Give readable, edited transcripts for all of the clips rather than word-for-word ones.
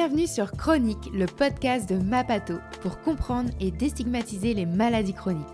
Bienvenue sur Chronique, le podcast de Mapato, pour comprendre et déstigmatiser les maladies chroniques.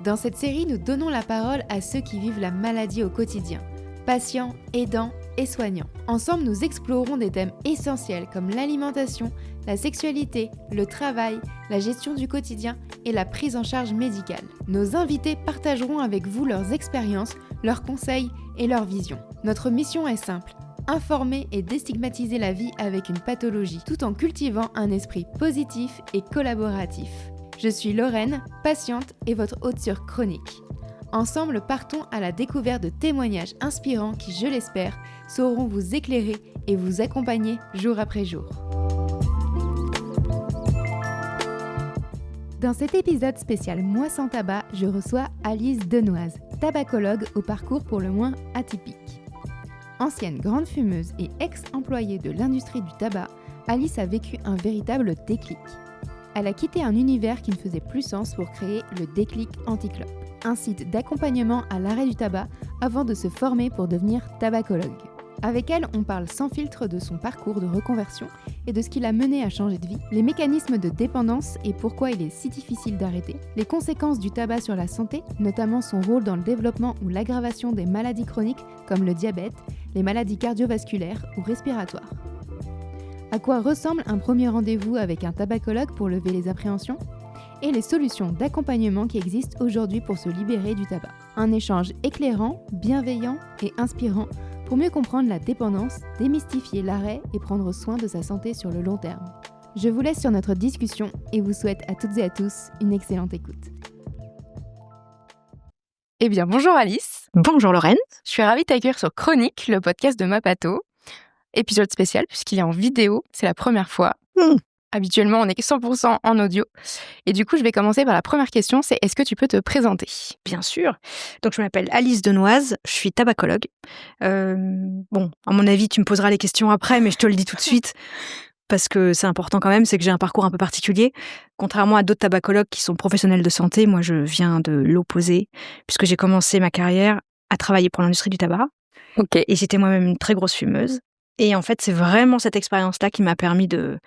Dans cette série, nous donnons la parole à ceux qui vivent la maladie au quotidien, patients, aidants et soignants. Ensemble, nous explorerons des thèmes essentiels comme l'alimentation, la sexualité, le travail, la gestion du quotidien et la prise en charge médicale. Nos invités partageront avec vous leurs expériences, leurs conseils et leurs visions. Notre mission est simple: informer et déstigmatiser la vie avec une pathologie, tout en cultivant un esprit positif et collaboratif. Je suis Lorraine, patiente et votre hôte sur Chronique. Ensemble, partons à la découverte de témoignages inspirants qui, je l'espère, sauront vous éclairer et vous accompagner jour après jour. Dans cet épisode spécial Moi sans tabac, je reçois Alice Denoise, tabacologue au parcours pour le moins atypique. Ancienne grande fumeuse et ex-employée de l'industrie du tabac, Alice a vécu un véritable déclic. Elle a quitté un univers qui ne faisait plus sens pour créer le Déclic Anti-Clope, un site d'accompagnement à l'arrêt du tabac avant de se former pour devenir tabacologue. Avec elle, on parle sans filtre de son parcours de reconversion et de ce qui l'a mené à changer de vie, les mécanismes de dépendance et pourquoi il est si difficile d'arrêter, les conséquences du tabac sur la santé, notamment son rôle dans le développement ou l'aggravation des maladies chroniques comme le diabète, les maladies cardiovasculaires ou respiratoires. À quoi ressemble un premier rendez-vous avec un tabacologue pour lever les appréhensions ? Et les solutions d'accompagnement qui existent aujourd'hui pour se libérer du tabac. Un échange éclairant, bienveillant et inspirant pour mieux comprendre la dépendance, démystifier l'arrêt et prendre soin de sa santé sur le long terme. Je vous laisse sur notre discussion et vous souhaite à toutes et à tous une excellente écoute. Eh bien, bonjour Alice. Bonjour Lorraine. Je suis ravie de t'accueillir sur Chronique, le podcast de Mapato. Épisode spécial puisqu'il est en vidéo, c'est la première fois. Habituellement, on est 100% en audio. Et du coup, je vais commencer par la première question, c'est est-ce que tu peux te présenter ? Bien sûr. Donc, je m'appelle Alice Denoise, je suis tabacologue. Bon, à mon avis, tu me poseras les questions après, mais je te le dis tout de suite, parce que c'est important quand même, c'est que j'ai un parcours un peu particulier. Contrairement à d'autres tabacologues qui sont professionnels de santé, moi, je viens de l'opposé, puisque j'ai commencé ma carrière à travailler pour l'industrie du tabac. Ok. Et j'étais moi-même une très grosse fumeuse. Et en fait, c'est vraiment cette expérience-là qui m'a permis de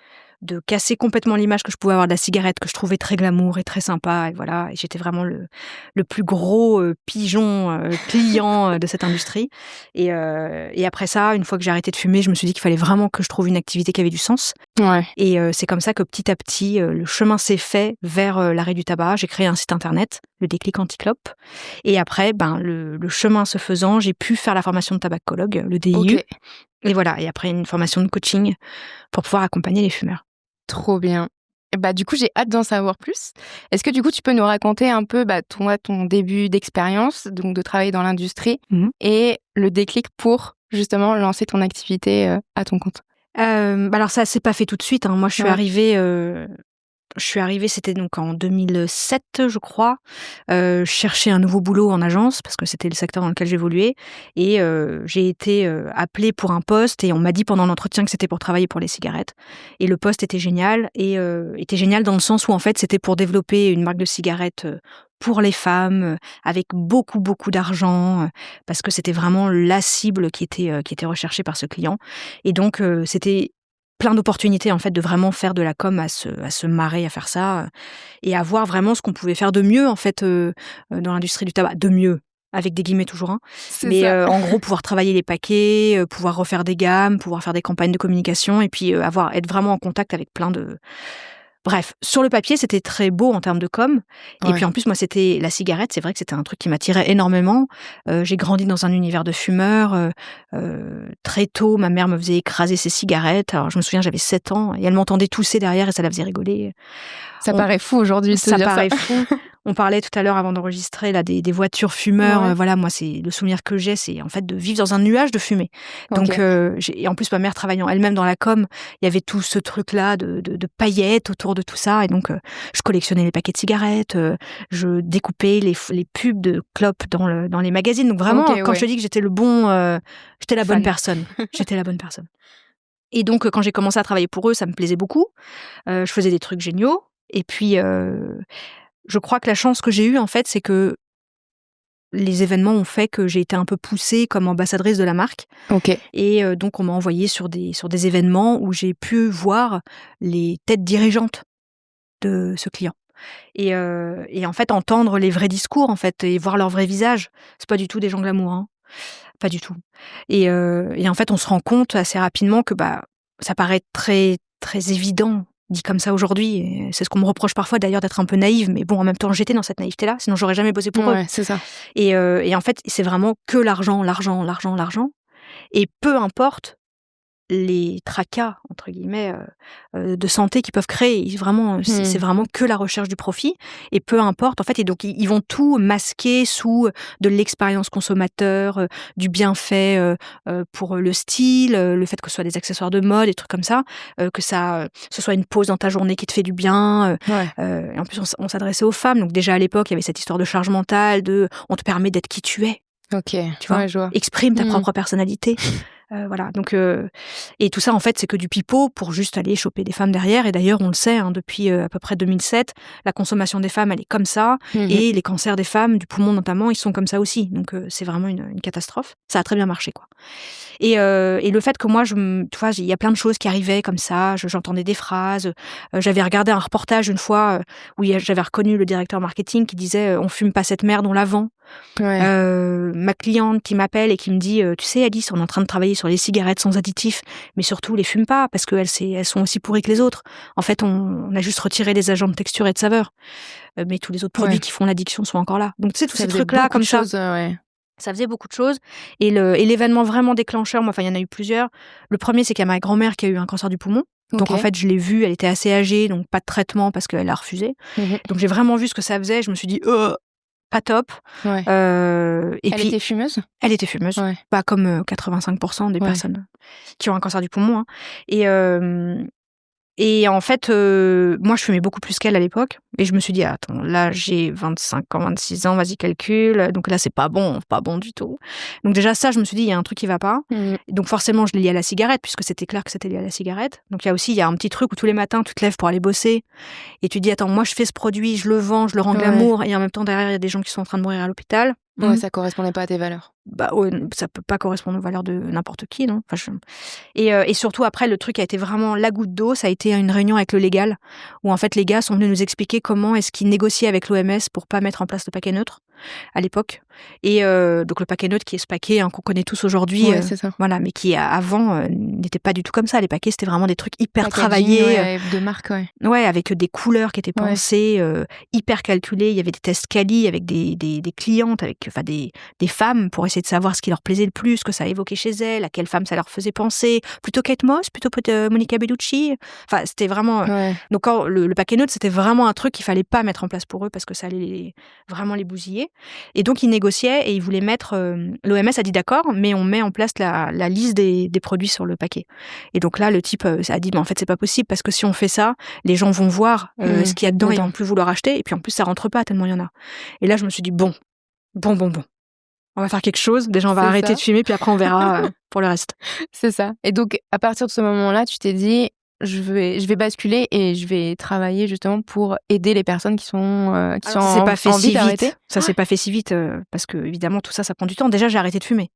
casser complètement l'image que je pouvais avoir de la cigarette, que je trouvais très glamour et très sympa. Et voilà, et j'étais vraiment le plus gros pigeon client de cette industrie. Et après ça, une fois que j'ai arrêté de fumer, je me suis dit qu'il fallait vraiment que je trouve une activité qui avait du sens. Ouais. Et c'est comme ça que petit à petit, le chemin s'est fait vers l'arrêt du tabac. J'ai créé un site internet, le Déclic Anti-Clope. Et après, le chemin se faisant, j'ai pu faire la formation de tabacologue, le DIU. Ok. Et voilà, et après une formation de coaching pour pouvoir accompagner les fumeurs. Trop bien. Du coup, j'ai hâte d'en savoir plus. Est-ce que du coup, tu peux nous raconter un peu ton début d'expérience, donc de travailler dans l'industrie, et le déclic pour justement lancer ton activité à ton compte ? Alors ça s'est pas fait tout de suite. Moi, je suis arrivée, c'était donc en 2007, je crois. Je cherchais un nouveau boulot en agence parce que c'était le secteur dans lequel j'évoluais. Et j'ai été appelée pour un poste et on m'a dit pendant l'entretien que c'était pour travailler pour les cigarettes. Et le poste était génial était génial dans le sens où en fait c'était pour développer une marque de cigarettes pour les femmes avec beaucoup d'argent parce que c'était vraiment la cible qui était recherchée par ce client. Et donc c'était plein d'opportunités en fait de vraiment faire de la com, à se marrer à faire ça et à voir vraiment ce qu'on pouvait faire de mieux en fait dans l'industrie du tabac, de mieux avec des guillemets toujours, mais en gros pouvoir travailler les paquets, pouvoir refaire des gammes, pouvoir faire des campagnes de communication et puis être vraiment en contact avec plein de... Bref, sur le papier, c'était très beau en termes de com. Et puis en plus, moi, c'était la cigarette. C'est vrai que c'était un truc qui m'attirait énormément. J'ai grandi dans un univers de fumeurs. Très tôt, ma mère me faisait écraser ses cigarettes. Alors, je me souviens, j'avais 7 ans et elle m'entendait tousser derrière et ça la faisait rigoler. Ça paraît fou aujourd'hui de se dire ça. Ça paraît fou. On parlait tout à l'heure avant d'enregistrer là des voitures fumeurs. Ouais. Voilà, moi, c'est le souvenir que j'ai, c'est en fait de vivre dans un nuage de fumée. Donc, et en plus, ma mère travaillant elle-même dans la com, il y avait tout ce truc-là de paillettes autour de tout ça. Et donc, je collectionnais les paquets de cigarettes, je découpais les pubs de clopes dans les magazines. Donc vraiment, quand je te dis que j'étais j'étais la bonne personne. J'étais la bonne personne. Et donc, quand j'ai commencé à travailler pour eux, ça me plaisait beaucoup. Je faisais des trucs géniaux. Et puis, je crois que la chance que j'ai eue, en fait, c'est que les événements ont fait que j'ai été un peu poussée comme ambassadrice de la marque. Ok. Et donc, on m'a envoyée sur des événements où j'ai pu voir les têtes dirigeantes de ce client. Et en fait, entendre les vrais discours, en fait, et voir leur vrai visage. C'est pas du tout des gens glamour, hein. Pas du tout. Et en fait, on se rend compte assez rapidement que ça paraît très, très évident, dit comme ça aujourd'hui. Et c'est ce qu'on me reproche parfois d'ailleurs d'être un peu naïve, mais bon, en même temps, j'étais dans cette naïveté-là, sinon j'aurais jamais bossé pour eux. Ouais, c'est ça. Et en fait, c'est vraiment que l'argent, l'argent, l'argent, l'argent. Et peu importe les tracas, entre guillemets, de santé qu'ils peuvent créer. Vraiment, c'est vraiment que la recherche du profit. Et peu importe, en fait, et donc ils vont tout masquer sous de l'expérience consommateur, du bienfait pour le style, le fait que ce soit des accessoires de mode, des trucs comme ça, que ce soit une pause dans ta journée qui te fait du bien. Et en plus, on s'adressait aux femmes. Donc déjà à l'époque, il y avait cette histoire de charge mentale, on te permet d'être qui tu es. Ok, tu vois, je vois. Exprime ta propre personnalité. Voilà, donc et tout ça en fait c'est que du pipeau pour juste aller choper des femmes derrière. Et d'ailleurs on le sait, hein, depuis à peu près 2007, la consommation des femmes elle est comme ça, et les cancers des femmes, du poumon notamment, ils sont comme ça aussi. Donc c'est vraiment une catastrophe. Ça a très bien marché quoi. Et le fait que moi tu vois, il y a plein de choses qui arrivaient comme ça, j'entendais des phrases. J'avais regardé un reportage une fois où j'avais reconnu le directeur marketing qui disait on fume pas cette merde, on la vend. Ma cliente qui m'appelle et qui me dit tu sais Alice, on est en train de travailler sur les cigarettes sans additifs, mais surtout les fume pas parce qu'elles sont aussi pourries que les autres. En fait on a juste retiré les agents de texture et de saveur, mais tous les autres produits qui font l'addiction sont encore là. Donc tu sais, tous ces trucs là comme ça, ça faisait beaucoup de choses. Et l'événement vraiment déclencheur, moi, il y en a eu plusieurs. Le premier, c'est qu'il y a ma grand-mère qui a eu un cancer du poumon. Donc en fait, je l'ai vue, elle était assez âgée, donc pas de traitement parce qu'elle a refusé. Donc j'ai vraiment vu ce que ça faisait. Je me suis dit pas top. Elle était fumeuse ? Elle était fumeuse. Pas comme 85% des personnes qui ont un cancer du poumon. Hein. Et en fait, moi, je fumais beaucoup plus qu'elle à l'époque. Et je me suis dit, attends, là, j'ai 25 ans, 26 ans, vas-y, calcule. Donc là, c'est pas bon du tout. Donc déjà, ça, je me suis dit, il y a un truc qui va pas. Donc forcément, je l'ai lié à la cigarette, puisque c'était clair que c'était lié à la cigarette. Donc il y a un petit truc où tous les matins, tu te lèves pour aller bosser. Et tu te dis, attends, moi, je fais ce produit, je le vends, je le rends glamour. Et en même temps, derrière, il y a des gens qui sont en train de mourir à l'hôpital. Ouais, ça correspondait pas à tes valeurs. Ça peut pas correspondre aux valeurs de n'importe qui, non ? Et surtout, après, le truc a été vraiment la goutte d'eau. Ça a été une réunion avec le légal, où en fait, les gars sont venus nous expliquer comment est-ce qu'ils négociaient avec l'OMS pour pas mettre en place le paquet neutre à l'époque. Et donc le paquet neutre qui est ce paquet qu'on connaît tous aujourd'hui, c'est ça. voilà, mais qui avant n'était pas du tout comme ça. Les paquets, c'était vraiment des trucs hyper travaillés, de marque, avec des couleurs qui étaient pensées, hyper calculées. Il y avait des tests quali avec des clientes, avec des femmes pour essayer de savoir ce qui leur plaisait le plus, ce que ça évoquait chez elles, à quelle femme ça leur faisait penser. Plutôt Kate Moss, plutôt Monica Bellucci. Enfin, c'était vraiment. Donc quand le paquet neutre, c'était vraiment un truc qu'il fallait pas mettre en place pour eux parce que ça allait vraiment les bousiller. Et donc ils négociaient et ils voulaient mettre. L'OMS a dit d'accord, mais on met en place la liste des produits sur le paquet. Et donc là, le type a dit, en fait, c'est pas possible parce que si on fait ça, les gens vont voir ce qu'il y a dedans et vont plus vouloir acheter. Et puis en plus, ça rentre pas tellement il y en a. Et là, je me suis dit bon. On va faire quelque chose. Déjà, on va arrêter de fumer, puis après, on verra pour le reste. C'est ça. Et donc, à partir de ce moment-là, tu t'es dit, je vais basculer et je vais travailler justement pour aider les personnes qui sont en envie d'arrêter. Ça s'est pas fait si vite parce que évidemment tout ça prend du temps. Déjà j'ai arrêté de fumer.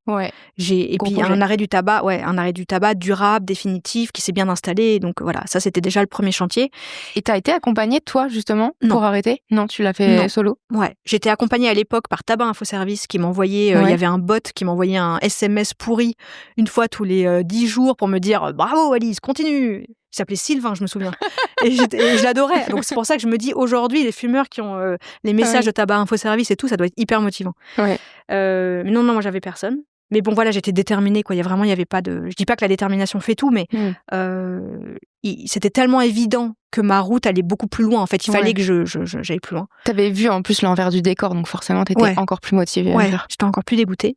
Puis un arrêt du tabac durable, définitif, qui s'est bien installé. Donc voilà, ça c'était déjà le premier chantier. Et t'as été accompagnée toi justement pour arrêter ? Non, tu l'as fait solo ? Ouais, j'étais accompagnée à l'époque par Tabac Info Service qui m'envoyait. Il y avait un bot qui m'envoyait un SMS pourri une fois tous les 10 jours pour me dire bravo Alice, continue. Il s'appelait Sylvain, je me souviens. Et je l'adorais. Donc c'est pour ça que je me dis, aujourd'hui, les fumeurs qui ont les messages de Tabac Info Service et tout, ça doit être hyper motivant. Mais non, moi j'avais personne. Mais bon, voilà, j'étais déterminée, quoi. Il y avait pas de. Je dis pas que la détermination fait tout, mais c'était tellement évident que ma route allait beaucoup plus loin. En fait, il fallait que j'aille plus loin. T'avais vu en plus l'envers du décor, donc forcément, t'étais encore plus motivée. J'étais encore plus dégoûtée.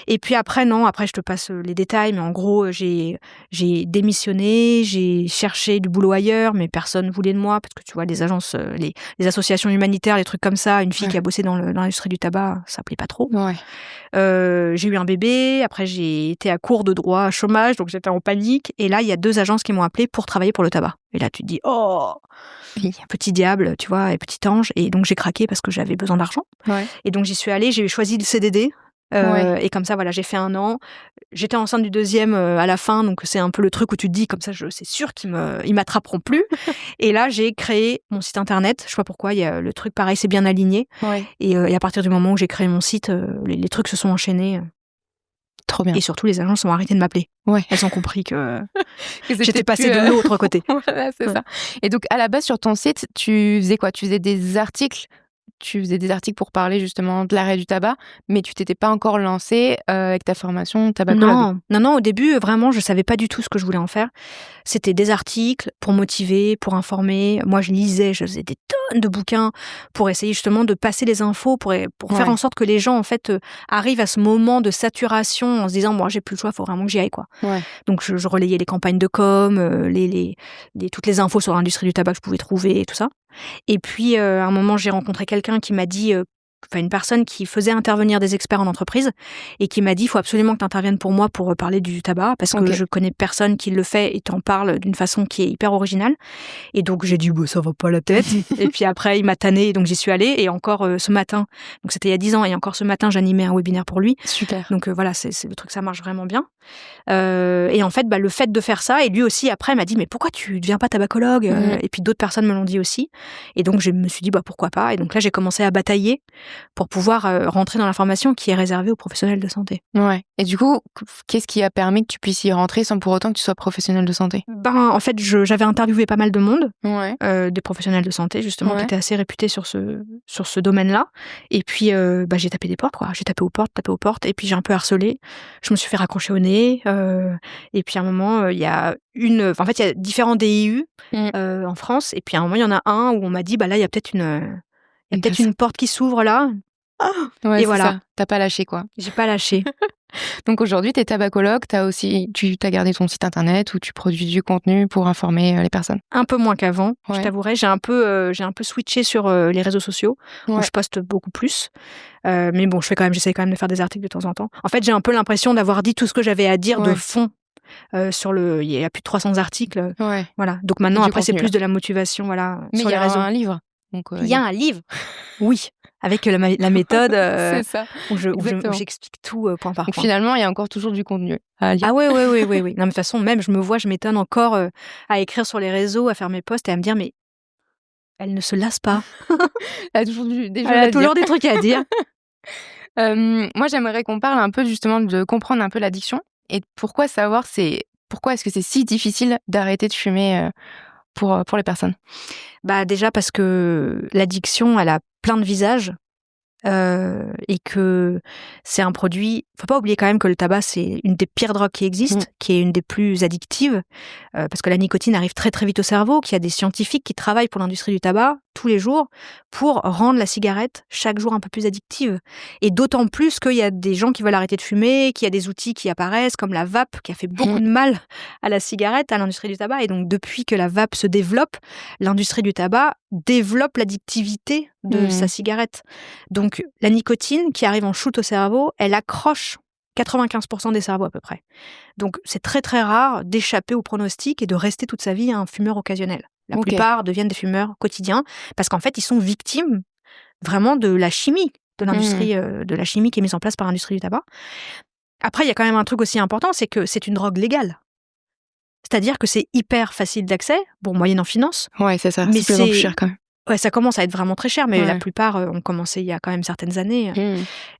Et puis après, je te passe les détails, mais en gros, j'ai démissionné, j'ai cherché du boulot ailleurs, mais personne voulait de moi, parce que tu vois, les agences, les associations humanitaires, les trucs comme ça, une fille qui a bossé dans l'industrie du tabac, ça plaît pas trop. J'ai eu un bébé, après j'ai été à court de droit chômage, donc j'étais en panique. Et là, il y a 2 agences qui m'ont appelée pour travailler travailler pour le tabac. Et là, tu te dis, oh, petit diable, tu vois, et petit ange. Et donc, j'ai craqué parce que j'avais besoin d'argent. Ouais. Et donc, j'y suis allée, j'ai choisi le CDD. Ouais. Et comme ça, voilà, j'ai fait 1 an. J'étais enceinte du 2e à la fin, donc c'est un peu le truc où tu te dis, comme ça, c'est sûr qu'ils m'attraperont plus. Et là, j'ai créé mon site internet. Je sais pas pourquoi, il y a le truc pareil, c'est bien aligné. Ouais. Et à partir du moment où j'ai créé mon site, les trucs se sont enchaînés. Trop bien. Et surtout, les agences ont arrêté de m'appeler. Ouais. Elles ont compris que j'étais passée de l'autre côté. Voilà, c'est ça. Et donc, à la base, sur ton site, tu faisais quoi? Tu faisais des articles pour parler justement de l'arrêt du tabac, mais tu t'étais pas encore lancée avec ta formation tabacologue. Non, au début, vraiment, je savais pas du tout ce que je voulais en faire. C'était des articles pour motiver, pour informer. Moi, je lisais, je faisais des tonnes de bouquins pour essayer justement de passer les infos, pour faire en sorte que les gens, en fait, arrivent à ce moment de saturation en se disant, moi, j'ai plus le choix, faut vraiment que j'y aille, quoi. Ouais. Donc, je relayais les campagnes de com, toutes les infos sur l'industrie du tabac que je pouvais trouver et tout ça. Et puis, à un moment, j'ai rencontré quelqu'un qui m'a dit, une personne qui faisait intervenir des experts en entreprise et qui m'a dit, il faut absolument que tu interviennes pour moi pour parler du tabac parce que je connais personne qui le fait et t'en parle d'une façon qui est hyper originale. Et donc, j'ai dit, ça va pas la tête. Et puis après, il m'a tanné, donc j'y suis allée. Et encore ce matin, donc c'était il y a 10 ans, et encore ce matin, j'animais un webinaire pour lui. Super. Donc voilà, c'est le truc, ça marche vraiment bien. Et en fait, le fait de faire ça, et lui aussi après m'a dit, mais pourquoi tu deviens pas tabacologue? Et puis d'autres personnes me l'ont dit aussi. Et donc je me suis dit, pourquoi pas? Et donc là, j'ai commencé à batailler pour pouvoir rentrer dans la formation qui est réservée aux professionnels de santé. Ouais. Et du coup, qu'est-ce qui a permis que tu puisses y rentrer sans pour autant que tu sois professionnel de santé? En fait, j'avais interviewé pas mal de monde, ouais. des professionnels de santé justement, qui étaient assez réputés sur ce domaine-là. Et puis, j'ai tapé des portes, quoi. J'ai tapé aux portes, et puis j'ai un peu harcelé. Je me suis fait raccrocher au nez. Et puis à un moment, il y a différents DIU en France. Et puis à un moment, il y en a un où on m'a dit, là, il y a peut-être une porte qui s'ouvre là. Ouais, et voilà. Ça. T'as pas lâché, quoi. J'ai pas lâché. Donc aujourd'hui, t'es tabacologue, t'as gardé ton site internet où tu produis du contenu pour informer les personnes. Un peu moins qu'avant, Ouais. je t'avouerai. J'ai un peu switché sur les réseaux sociaux, où je poste beaucoup plus. Mais bon, j'essaie quand même de faire des articles de temps en temps. En fait, j'ai un peu l'impression d'avoir dit tout ce que j'avais à dire de fond. Il y a plus de 300 articles. Voilà. Donc maintenant, après, c'est plus de la motivation, voilà. Mais sur les réseaux. Il y a un livre. Il y a un livre. Oui. Avec la méthode c'est ça. où j'explique tout point par point. Donc finalement, il y a encore toujours du contenu à lire. Ah oui. Non, mais de toute façon, même, je m'étonne encore à écrire sur les réseaux, à faire mes posts et à me dire, mais elle ne se lasse pas. Elle a toujours toujours des trucs à dire. Moi, j'aimerais qu'on parle un peu justement de comprendre un peu l'addiction et pourquoi est-ce que c'est si difficile d'arrêter de fumer pour les personnes. Déjà parce que l'addiction, elle a plein de visages. Et que c'est un produit. Faut pas oublier quand même que le tabac, c'est une des pires drogues qui existent, qui est une des plus addictives, parce que la nicotine arrive très très vite au cerveau, qu'il y a des scientifiques qui travaillent pour l'industrie du tabac tous les jours pour rendre la cigarette chaque jour un peu plus addictive. Et d'autant plus qu'il y a des gens qui veulent arrêter de fumer, qu'il y a des outils qui apparaissent, comme la vape, qui a fait beaucoup de mal à la cigarette, à l'industrie du tabac. Et donc, depuis que la vape se développe, l'industrie du tabac développe l'addictivité de sa cigarette. Donc, la nicotine qui arrive en shoot au cerveau, elle accroche 95% des cerveaux à peu près. Donc, c'est très très rare d'échapper au pronostic et de rester toute sa vie un fumeur occasionnel. La plupart deviennent des fumeurs quotidiens parce qu'en fait, ils sont victimes vraiment de la chimie, de l'industrie, de la chimie qui est mise en place par l'industrie du tabac. Après, il y a quand même un truc aussi important, c'est que c'est une drogue légale. C'est-à-dire que c'est hyper facile d'accès, moyennant finance. Ouais, c'est ça. Mais c'est plus cher quand même. Ouais, ça commence à être vraiment très cher, mais la plupart ont commencé il y a quand même certaines années.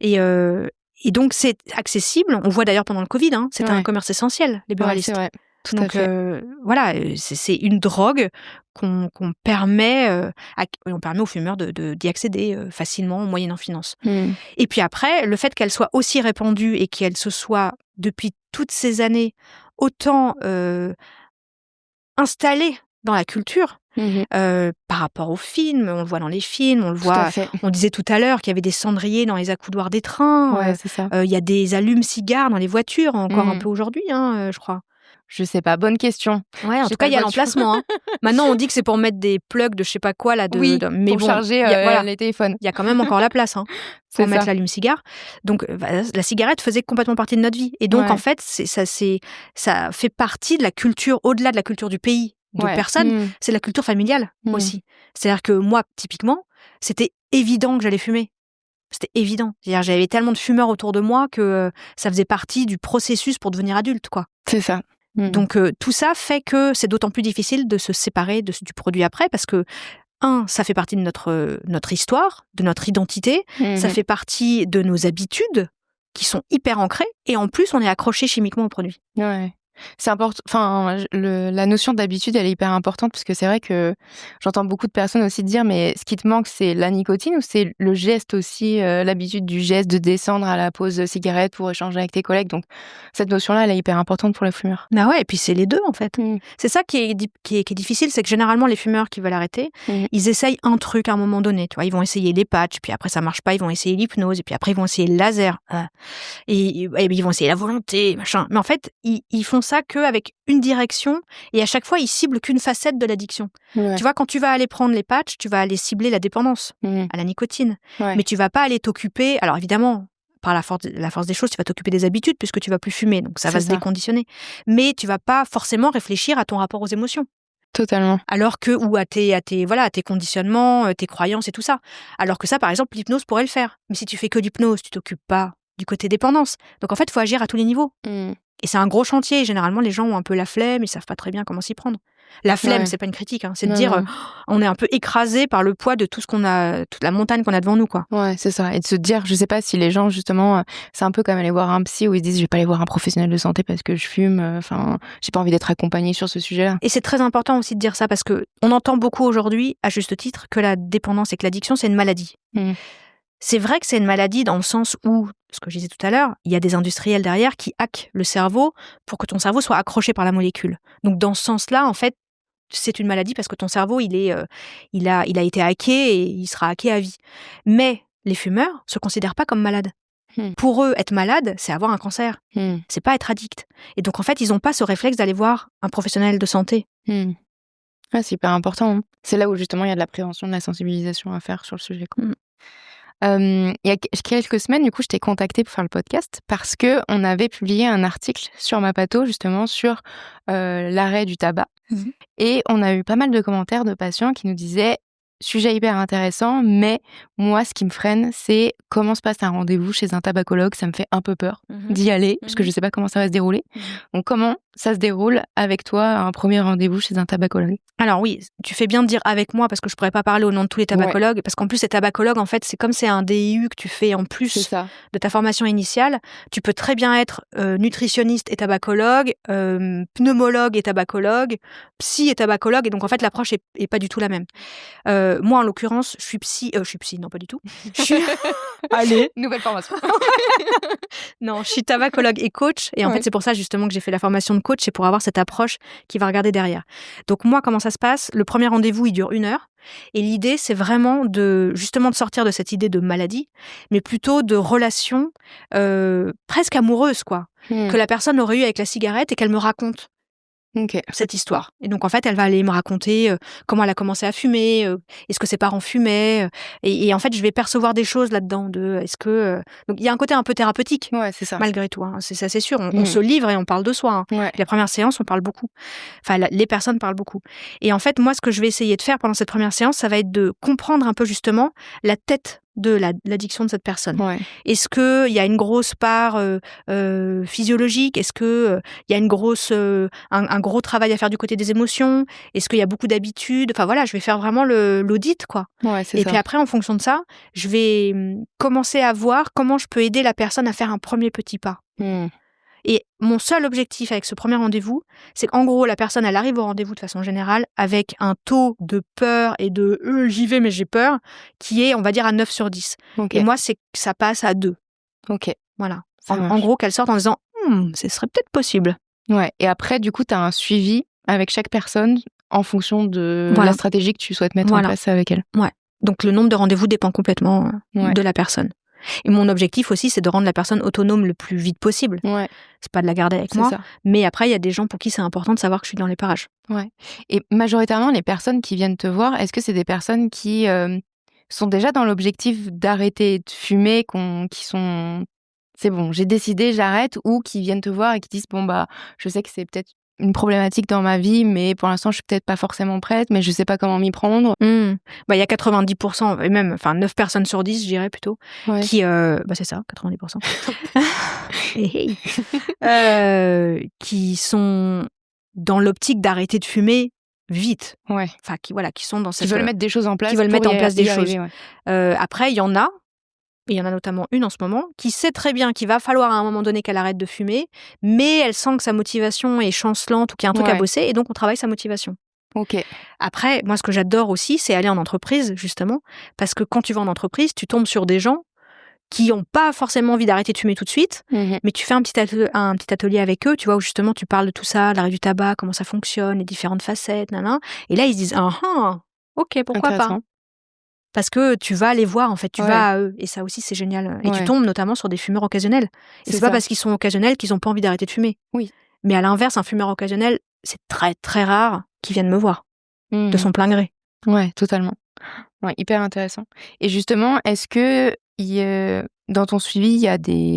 Et donc, c'est accessible. On voit d'ailleurs pendant le Covid, c'était un commerce essentiel, les buralistes. Ouais, c'est vrai. Tout donc, à fait. voilà, c'est une drogue qu'on permet, on permet aux fumeurs d'y accéder facilement, moyennant finance. Et puis après, le fait qu'elle soit aussi répandue et qu'elle se soit, depuis toutes ces années, autant installée dans la culture, par rapport aux films, on le voit dans les films, on le voit. On disait tout à l'heure qu'il y avait des cendriers dans les accoudoirs des trains. Ouais, c'est ça. Il y a des allumes-cigares dans les voitures, encore un peu aujourd'hui, je crois. Je sais pas, bonne question. Ouais, en tout cas, il y a l'emplacement. Maintenant, on dit que c'est pour mettre des plugs de je sais pas quoi là, mais pour charger les téléphones. Il y a quand même encore la place pour mettre l'allume-cigare. Donc, la cigarette faisait complètement partie de notre vie. Et donc, en fait, ça fait partie de la culture, au-delà de la culture du pays de personnes, c'est la culture familiale aussi. C'est-à-dire que moi, typiquement, c'était évident que j'allais fumer. C'était évident. C'est-à-dire, j'avais tellement de fumeurs autour de moi que ça faisait partie du processus pour devenir adulte, quoi. C'est ça. Donc, tout ça fait que c'est d'autant plus difficile de se séparer du produit après, parce que, ça fait partie de notre histoire, de notre identité, ça fait partie de nos habitudes qui sont hyper ancrées, et en plus, on est accroché chimiquement au produit. Ouais. C'est important. Enfin, la notion d'habitude, elle est hyper importante parce que c'est vrai que j'entends beaucoup de personnes aussi dire, mais ce qui te manque, c'est la nicotine ou c'est le geste aussi, l'habitude du geste de descendre à la pause cigarette pour échanger avec tes collègues. Donc, cette notion-là, elle est hyper importante pour les fumeurs. Bah ouais, et puis c'est les deux en fait. C'est ça qui est difficile, c'est que généralement les fumeurs qui veulent arrêter, ils essayent un truc à un moment donné. Tu vois, ils vont essayer les patchs, puis après ça marche pas, ils vont essayer l'hypnose, et puis après ils vont essayer le laser, et ils vont essayer la volonté, machin. Mais en fait, ils font ça qu'avec une direction, et à chaque fois ils ciblent qu'une facette de l'addiction. Tu vois, quand tu vas aller prendre les patchs, tu vas aller cibler la dépendance à la nicotine, mais tu vas pas aller t'occuper. Alors évidemment, par la force des choses, tu vas t'occuper des habitudes puisque tu vas plus fumer, donc ça va se déconditionner. Mais tu vas pas forcément réfléchir à ton rapport aux émotions. Totalement. Alors que, ou à tes conditionnements, tes croyances et tout ça. Alors que ça, par exemple, l'hypnose pourrait le faire. Mais si tu fais que l'hypnose, tu t'occupes pas du côté dépendance. Donc en fait, il faut agir à tous les niveaux. Et c'est un gros chantier. Généralement, les gens ont un peu la flemme, ils savent pas très bien comment s'y prendre. La flemme, c'est pas une critique, c'est de dire on est un peu écrasé par le poids de tout ce qu'on a, toute la montagne qu'on a devant nous, quoi. Ouais, c'est ça. Et de se dire, je sais pas si les gens, justement, c'est un peu comme aller voir un psy où ils se disent, je vais pas aller voir un professionnel de santé parce que je fume. Enfin, j'ai pas envie d'être accompagnée sur ce sujet-là. Et c'est très important aussi de dire ça parce que on entend beaucoup aujourd'hui, à juste titre, que la dépendance et que l'addiction, c'est une maladie. C'est vrai que c'est une maladie dans le sens où, ce que je disais tout à l'heure, il y a des industriels derrière qui hackent le cerveau pour que ton cerveau soit accroché par la molécule. Donc dans ce sens-là, en fait, c'est une maladie parce que ton cerveau, il a été hacké et il sera hacké à vie. Mais les fumeurs se considèrent pas comme malades. Pour eux, être malade, c'est avoir un cancer. C'est pas être addict. Et donc en fait, ils ont pas ce réflexe d'aller voir un professionnel de santé. Ouais, c'est hyper important. C'est là où justement il y a de la prévention, de la sensibilisation à faire sur le sujet. Il y a quelques semaines, du coup, je t'ai contactée pour faire le podcast parce que on avait publié un article sur Mapato, justement, sur l'arrêt du tabac. Et on a eu pas mal de commentaires de patients qui nous disaient « Sujet hyper intéressant, mais moi, ce qui me freine, c'est comment se passe un rendez-vous chez un tabacologue. Ça me fait un peu peur d'y aller, parce que je sais pas comment ça va se dérouler. Donc, comment ça se déroule avec toi, un premier rendez-vous chez un tabacologue ?» Alors oui, tu fais bien de dire avec moi parce que je pourrais pas parler au nom de tous les tabacologues, parce qu'en plus, les tabacologues, en fait, c'est comme c'est un DIU que tu fais en plus de ta formation initiale. Tu peux très bien être nutritionniste et tabacologue, pneumologue et tabacologue, psy et tabacologue, et donc en fait, l'approche est pas du tout la même. Moi, en l'occurrence, je suis psy, non pas du tout. Allez, nouvelle formation. Non, je suis tabacologue et coach, et en fait, c'est pour ça justement que j'ai fait la formation de coach, c'est pour avoir cette approche qui va regarder derrière. Donc moi, comment ça se passe ? Le premier rendez-vous, il dure 1 heure, et l'idée, c'est vraiment de sortir de cette idée de maladie, mais plutôt de relation presque amoureuse, quoi, que la personne aurait eu avec la cigarette et qu'elle me raconte. Cette histoire. Et donc, en fait, elle va aller me raconter comment elle a commencé à fumer, est-ce que ses parents fumaient, et en fait, je vais percevoir des choses là-dedans, donc, il y a un côté un peu thérapeutique, c'est ça. Malgré tout, c'est ça, c'est sûr. On se livre et on parle de soi. La première séance, on parle beaucoup. Enfin, les personnes parlent beaucoup. Et en fait, moi, ce que je vais essayer de faire pendant cette première séance, ça va être de comprendre un peu, justement, la tête de l'addiction de cette personne. Est-ce qu'il y a une grosse part physiologique ? Est-ce qu'il y a une grosse, un gros travail à faire du côté des émotions ? Est-ce qu'il y a beaucoup d'habitudes ? Enfin voilà, je vais faire vraiment l'audit, quoi. Et puis après, en fonction de ça, je vais commencer à voir comment je peux aider la personne à faire un premier petit pas. Et mon seul objectif avec ce premier rendez-vous, c'est qu'en gros, la personne, elle arrive au rendez-vous de façon générale avec un taux de peur et de « j'y vais mais j'ai peur » qui est, on va dire, à 9 sur 10. Et moi, c'est que ça passe à 2. Voilà. En gros, qu'elle sorte en disant « ce serait peut-être possible ». Et après, du coup, tu as un suivi avec chaque personne en fonction de la stratégie que tu souhaites mettre en place avec elle. Donc, le nombre de rendez-vous dépend complètement de la personne. Et mon objectif aussi, c'est de rendre la personne autonome le plus vite possible. C'est pas de la garder avec moi, mais après, il y a des gens pour qui c'est important de savoir que je suis dans les parages. Et majoritairement, les personnes qui viennent te voir, est-ce que c'est des personnes qui sont déjà dans l'objectif d'arrêter de fumer, qui sont... C'est bon, j'ai décidé, j'arrête, ou qui viennent te voir et qui disent, bon, bah, je sais que c'est peut-être une problématique dans ma vie, mais pour l'instant, je suis peut-être pas forcément prête, mais je sais pas comment m'y prendre. Bah, il y a 90%, et même, 9 personnes sur 10, je dirais plutôt, qui, c'est ça, 90%. Qui sont dans l'optique d'arrêter de fumer vite. Enfin, qui sont dans cette... Qui veulent mettre des choses en place. Qui veulent mettre en place des choses. Après, il y en a notamment une en ce moment, qui sait très bien qu'il va falloir à un moment donné qu'elle arrête de fumer, mais elle sent que sa motivation est chancelante ou qu'il y a un truc à bosser, et donc on travaille sa motivation. Après, moi, ce que j'adore aussi, c'est aller en entreprise, justement, parce que quand tu vas en entreprise, tu tombes sur des gens qui n'ont pas forcément envie d'arrêter de fumer tout de suite, mais tu fais un petit atelier avec eux, tu vois, où justement tu parles de tout ça, l'arrêt du tabac, comment ça fonctionne, les différentes facettes, et là ils se disent ok, pourquoi pas, parce que tu vas les voir, en fait, tu vas à eux, et ça aussi c'est génial, et tu tombes notamment sur des fumeurs occasionnels, et c'est pas parce qu'ils sont occasionnels qu'ils n'ont pas envie d'arrêter de fumer, mais à l'inverse, un fumeur occasionnel, c'est très très rare qu'il vienne me voir de son plein gré. Ouais, totalement. Hyper intéressant. Et justement, est-ce que dans ton suivi,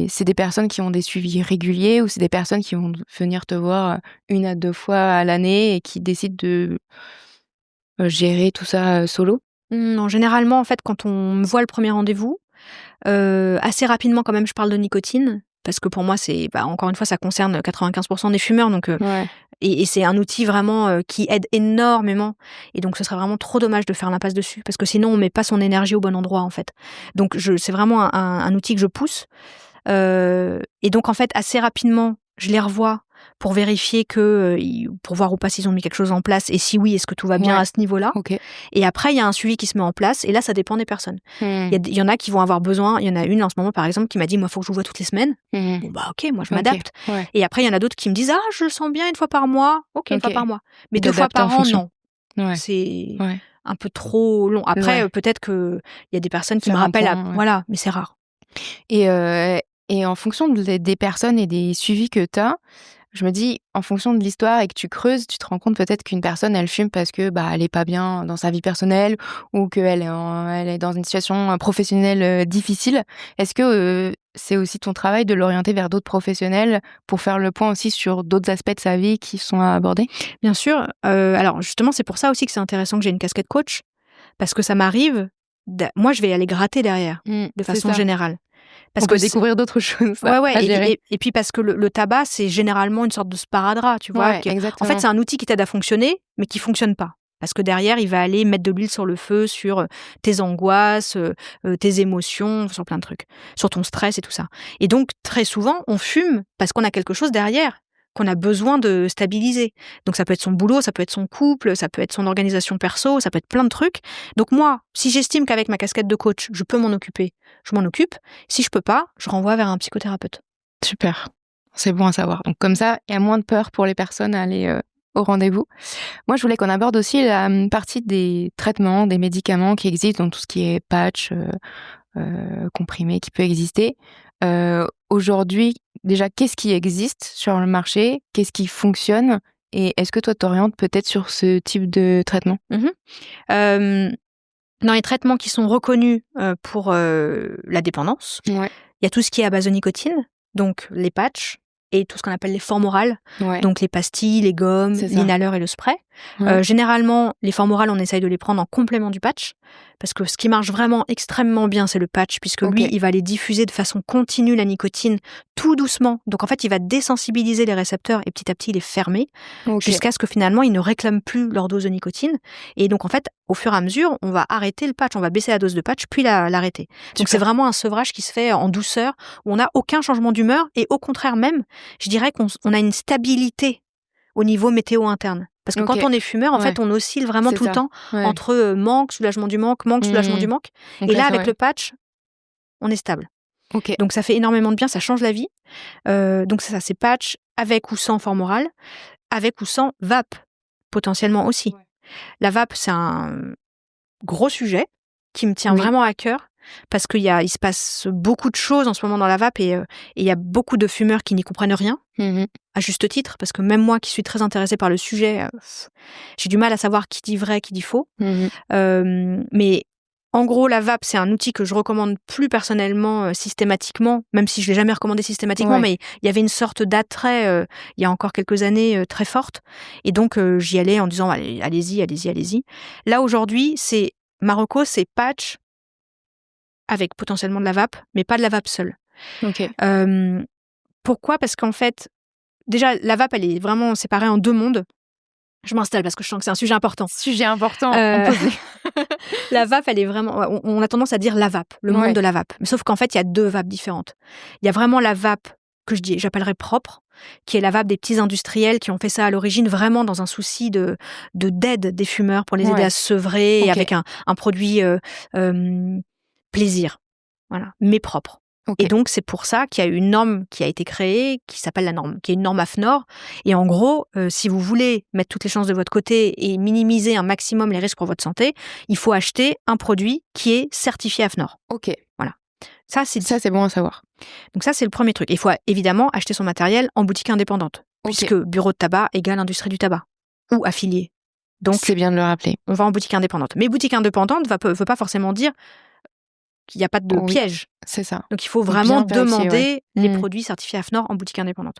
c'est des personnes qui ont des suivis réguliers, ou c'est des personnes qui vont venir te voir 1 à 2 fois à l'année et qui décident de gérer tout ça solo? Non, généralement, en fait, quand on me voit le premier rendez-vous, assez rapidement quand même, je parle de nicotine, parce que pour moi, c'est, encore une fois, ça concerne 95% des fumeurs, donc et c'est un outil vraiment qui aide énormément, et donc ce serait vraiment trop dommage de faire l'impasse dessus, parce que sinon on met pas son énergie au bon endroit, en fait. Donc c'est vraiment un outil que je pousse, et donc en fait assez rapidement je les revois pour vérifier pour voir ou pas s'ils ont mis quelque chose en place, et si oui, est-ce que tout va bien à ce niveau-là. Et après il y a un suivi qui se met en place, et là ça dépend des personnes. Il y en a qui vont avoir besoin, il y en a une en ce moment par exemple qui m'a dit moi faut que je vous vois toutes les semaines. Bon ok, moi je m'adapte. Et après il y en a d'autres qui me disent je le sens bien 1 fois par mois. Ok, 1 fois par mois, mais 2 fois par an non. C'est un peu trop long. Après peut-être que il y a des personnes qui me rappellent voilà, mais c'est rare. Et en fonction des personnes et des suivis que tu as, je me dis, en fonction de l'histoire et que tu creuses, tu te rends compte peut-être qu'une personne, elle fume parce que elle est pas bien dans sa vie personnelle, ou qu'elle elle est dans une situation professionnelle difficile. Est-ce que c'est aussi ton travail de l'orienter vers d'autres professionnels pour faire le point aussi sur d'autres aspects de sa vie qui sont à aborder? Bien sûr. Alors justement, c'est pour ça aussi que c'est intéressant que j'ai une casquette coach, parce que ça m'arrive, moi je vais aller gratter derrière, de façon générale. Parce qu'on peut découvrir d'autres choses. Et puis parce que le tabac, c'est généralement une sorte de sparadrap, tu vois. En fait, c'est un outil qui t'aide à fonctionner, mais qui fonctionne pas. Parce que derrière, il va aller mettre de l'huile sur le feu, sur tes angoisses, tes émotions, sur plein de trucs, sur ton stress et tout ça. Et donc, très souvent, on fume parce qu'on a quelque chose derrière qu'on a besoin de stabiliser. Donc ça peut être son boulot, ça peut être son couple, ça peut être son organisation perso, ça peut être plein de trucs. Donc moi, si j'estime qu'avec ma casquette de coach, je peux m'en occuper, je m'en occupe. Si je peux pas, je renvoie vers un psychothérapeute. Super, c'est bon à savoir. Donc comme ça, il y a moins de peur pour les personnes à aller au rendez-vous. Moi, je voulais qu'on aborde aussi la partie des traitements, des médicaments qui existent, donc tout ce qui est patch, comprimé qui peut exister. Aujourd'hui, déjà, qu'est-ce qui existe sur le marché? Qu'est-ce qui fonctionne? Et est-ce que toi, t'orientes peut-être sur ce type de traitement? Dans les traitements qui sont reconnus pour la dépendance, il y a tout ce qui est à base de nicotine, donc les patchs, et tout ce qu'on appelle les formes orales, donc les pastilles, les gommes, l'inhaleur et le spray. Généralement, les formes orales, on essaye de les prendre en complément du patch, parce que ce qui marche vraiment extrêmement bien, c'est le patch, puisque lui, il va aller diffuser de façon continue la nicotine, tout doucement. Donc en fait, il va désensibiliser les récepteurs, et petit à petit, les fermer, jusqu'à ce que finalement, ils ne réclament plus leur dose de nicotine. Et donc en fait, au fur et à mesure, on va arrêter le patch, on va baisser la dose de patch, puis l'arrêter. Donc c'est vraiment un sevrage qui se fait en douceur, où on n'a aucun changement d'humeur, et au contraire même, je dirais qu'on a une stabilité au niveau météo interne. Parce que quand on est fumeur, en fait, on oscille vraiment tout le temps entre manque, soulagement du manque, soulagement du manque. Donc et là, avec le patch, on est stable. Donc ça fait énormément de bien, ça change la vie. Donc c'est ça, c'est patch avec ou sans forme orale, avec ou sans vape, potentiellement aussi. La vape, c'est un gros sujet qui me tient vraiment à cœur, parce qu'il se passe beaucoup de choses en ce moment dans la vape, et il y a beaucoup de fumeurs qui n'y comprennent rien, à juste titre, parce que même moi qui suis très intéressée par le sujet, j'ai du mal à savoir qui dit vrai, qui dit faux. Mais En gros, la vape, c'est un outil que je recommande plus personnellement systématiquement, même si je l'ai jamais recommandé systématiquement, mais il y avait une sorte d'attrait il y a encore quelques années très forte. Et donc, j'y allais en disant allez-y. Là, aujourd'hui, Marocco, c'est patch avec potentiellement de la vape, mais pas de la vape seule. Ok. Pourquoi ? Parce qu'en fait, déjà, la vape, elle est vraiment séparée en 2 mondes. Je m'installe parce que je sens que c'est un sujet important. Sujet important, on pose. La vape, elle est vraiment... On a tendance à dire la vape, le monde de la vape. Mais sauf qu'en fait, il y a 2 vapes différentes. Il y a vraiment la vape que j'appellerais propre, qui est la vape des petits industriels qui ont fait ça à l'origine vraiment dans un souci d'aide des fumeurs pour les aider à se sevrer et avec un produit plaisir. Voilà, mais propre. Et donc, c'est pour ça qu'il y a une norme qui a été créée, qui s'appelle la norme, qui est une norme AFNOR. Et en gros, si vous voulez mettre toutes les chances de votre côté et minimiser un maximum les risques pour votre santé, il faut acheter un produit qui est certifié AFNOR. Ok. Voilà. Ça, c'est bon à savoir. Donc ça, c'est le premier truc. Il faut évidemment acheter son matériel en boutique indépendante, puisque bureau de tabac égale industrie du tabac, ou affilié. Donc, c'est bien de le rappeler. On va en boutique indépendante. Mais boutique indépendante ne veut pas forcément dire qu'il n'y a pas de piège. C'est ça. Donc, il faut vraiment demander les produits certifiés AFNOR en boutique indépendante.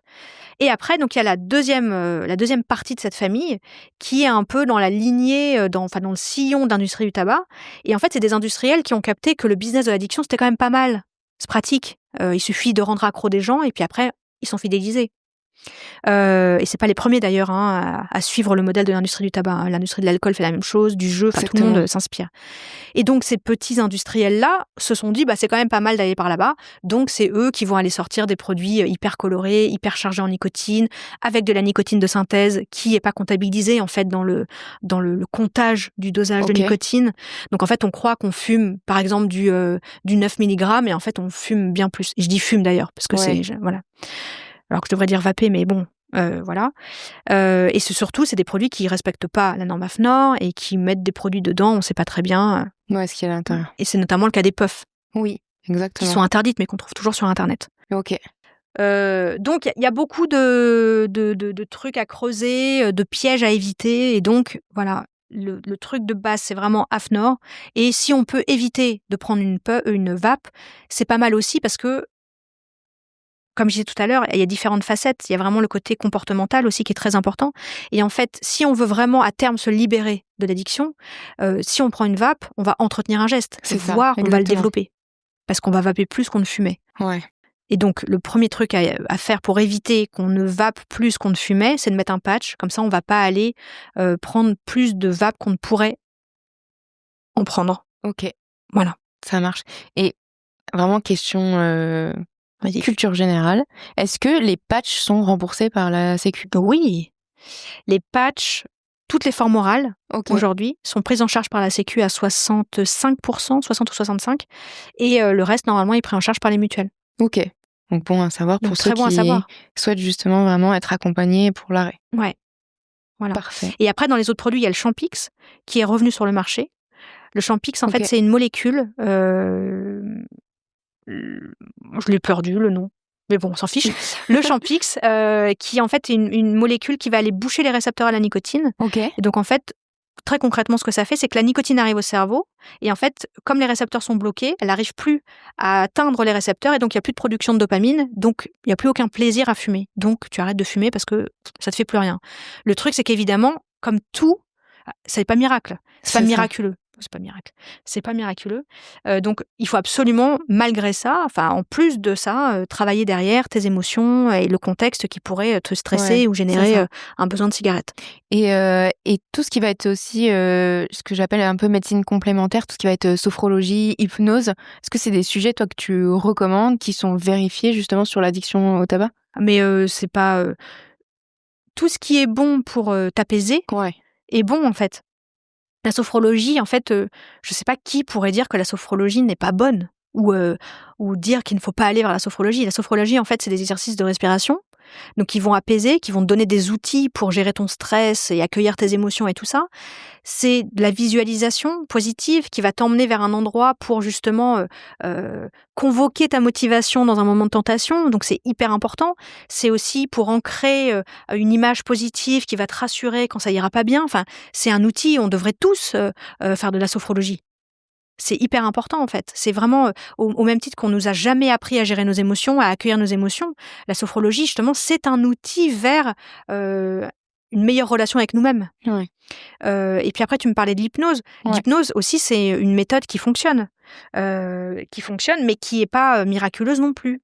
Et après, donc il y a la deuxième partie de cette famille qui est un peu dans la lignée, dans le sillon d'industrie du tabac. Et en fait, c'est des industriels qui ont capté que le business de l'addiction, c'était quand même pas mal. C'est pratique. Il suffit de rendre accro des gens et puis après, ils sont fidélisés. Et c'est pas les premiers d'ailleurs à suivre le modèle de l'industrie du tabac. L'industrie de l'alcool fait la même chose, du jeu, tout le monde s'inspire. Et donc ces petits industriels-là se sont dit c'est quand même pas mal d'aller par là-bas, donc c'est eux qui vont aller sortir des produits hyper colorés, hyper chargés en nicotine, avec de la nicotine de synthèse qui est pas comptabilisée en fait dans le comptage du dosage de nicotine. Donc en fait on croit qu'on fume par exemple du 9 mg et en fait on fume bien plus. Et je dis fume d'ailleurs parce que voilà. Alors que je devrais dire vaper, mais bon, voilà. Et c'est des produits qui respectent pas la norme AFNOR et qui mettent des produits dedans, on sait pas très bien. Ce qu'il y a à l'intérieur. Et c'est notamment le cas des puffs. Oui, exactement. Qui sont interdites, mais qu'on trouve toujours sur Internet. Ok. Donc, il y a beaucoup de trucs à creuser, de pièges à éviter. Et donc, voilà, le truc de base, c'est vraiment AFNOR. Et si on peut éviter de prendre une vape, c'est pas mal aussi parce que, comme je disais tout à l'heure, il y a différentes facettes. Il y a vraiment le côté comportemental aussi qui est très important. Et en fait, si on veut vraiment à terme se libérer de l'addiction, si on prend une vape, on va entretenir un geste, voire on va le développer. Parce qu'on va vaper plus qu'on ne fumait. Ouais. Et donc, le premier truc à faire pour éviter qu'on ne vape plus qu'on ne fumait, c'est de mettre un patch. Comme ça, on ne va pas aller prendre plus de vape qu'on ne pourrait en prendre. Ok. Voilà. Ça marche. Et vraiment, question culture générale, est-ce que les patchs sont remboursés par la Sécu ? Oui. Les patchs, toutes les formes orales, aujourd'hui, sont prises en charge par la Sécu à 65%, 60 ou 65%. Et le reste, normalement, est pris en charge par les mutuelles. Ok. Donc bon à savoir pour ceux qui souhaitent justement vraiment être accompagnés pour l'arrêt. Ouais. Voilà. Parfait. Et après, dans les autres produits, il y a le Champix qui est revenu sur le marché. Le Champix, en fait, c'est une molécule... je l'ai perdu, le nom. Mais bon, on s'en fiche. Le Champix, qui en fait est une molécule qui va aller boucher les récepteurs à la nicotine. Et donc en fait, très concrètement, ce que ça fait, c'est que la nicotine arrive au cerveau. Et en fait, comme les récepteurs sont bloqués, elle n'arrive plus à atteindre les récepteurs. Et donc, il n'y a plus de production de dopamine. Donc, il n'y a plus aucun plaisir à fumer. Donc, tu arrêtes de fumer parce que ça ne te fait plus rien. Le truc, c'est qu'évidemment, comme tout, ça n'est pas miracle. C'est pas miraculeux. C'est pas miraculeux. Donc, il faut absolument, malgré ça, en plus de ça, travailler derrière tes émotions et le contexte qui pourrait te stresser ou générer un besoin de cigarette. Et tout ce qui va être aussi, ce que j'appelle un peu médecine complémentaire, tout ce qui va être sophrologie, hypnose, est-ce que c'est des sujets, toi, que tu recommandes, qui sont vérifiés justement sur l'addiction au tabac ? Mais c'est pas... tout ce qui est bon pour t'apaiser est bon, en fait. La sophrologie, en fait, je sais pas qui pourrait dire que la sophrologie n'est pas bonne ou dire qu'il ne faut pas aller vers la sophrologie. La sophrologie, en fait, c'est des exercices de respiration, donc qui vont apaiser, qui vont te donner des outils pour gérer ton stress et accueillir tes émotions et tout ça. C'est de la visualisation positive qui va t'emmener vers un endroit pour justement convoquer ta motivation dans un moment de tentation. Donc c'est hyper important. C'est aussi pour ancrer une image positive qui va te rassurer quand ça ira pas bien. Enfin, c'est un outil. On devrait tous faire de la sophrologie. C'est hyper important en fait. C'est vraiment au même titre qu'on nous a jamais appris à gérer nos émotions, à accueillir nos émotions. La sophrologie, justement, c'est un outil vers une meilleure relation avec nous-mêmes. Ouais. Et puis après, tu me parlais de l'hypnose. Ouais. L'hypnose aussi, c'est une méthode qui fonctionne, mais qui est pas miraculeuse non plus.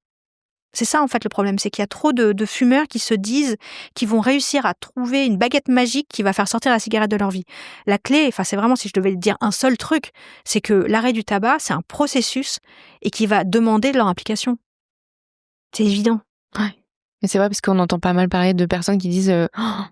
C'est ça en fait le problème, c'est qu'il y a trop de fumeurs qui se disent qu'ils vont réussir à trouver une baguette magique qui va faire sortir la cigarette de leur vie. La clé, enfin c'est vraiment si je devais dire un seul truc, c'est que l'arrêt du tabac, c'est un processus et qui va demander de leur implication. C'est évident. Ouais. Mais c'est vrai parce qu'on entend pas mal parler de personnes qui disent